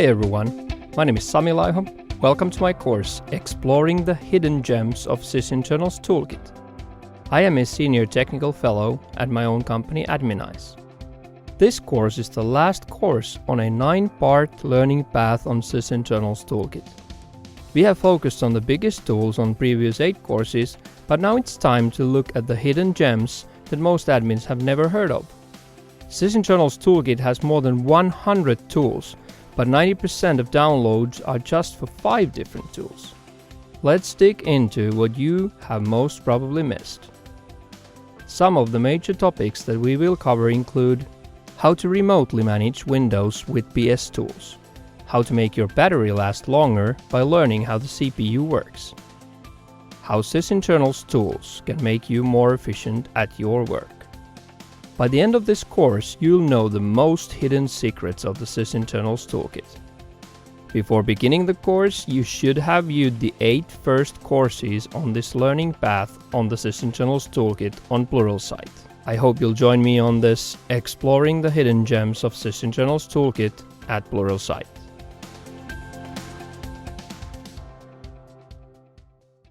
Hi everyone, my name is Sami Laiho. Welcome to my course, Exploring the Hidden Gems of Sysinternals Toolkit. I am a Senior Technical Fellow at my own company Adminize. This course is the last course on a 9-part learning path on Sysinternals Toolkit. We have focused on the biggest tools on previous 8 courses, but now it's time to look at the hidden gems that most admins have never heard of. Sysinternals Toolkit has more than 100 tools, but 90% of downloads are just for 5 different tools. Let's dig into what you have most probably missed. Some of the major topics that we will cover include how to remotely manage Windows with PS tools, how to make your battery last longer by learning how the CPU works, how Sysinternals tools can make you more efficient at your work. By the end of this course, you'll know the most hidden secrets of the Sysinternals Toolkit. Before beginning the course, you should have viewed the 8 first courses on this learning path on the Sysinternals Toolkit on Pluralsight. I hope you'll join me on this Exploring the Hidden Gems of Sysinternals Toolkit at Pluralsight.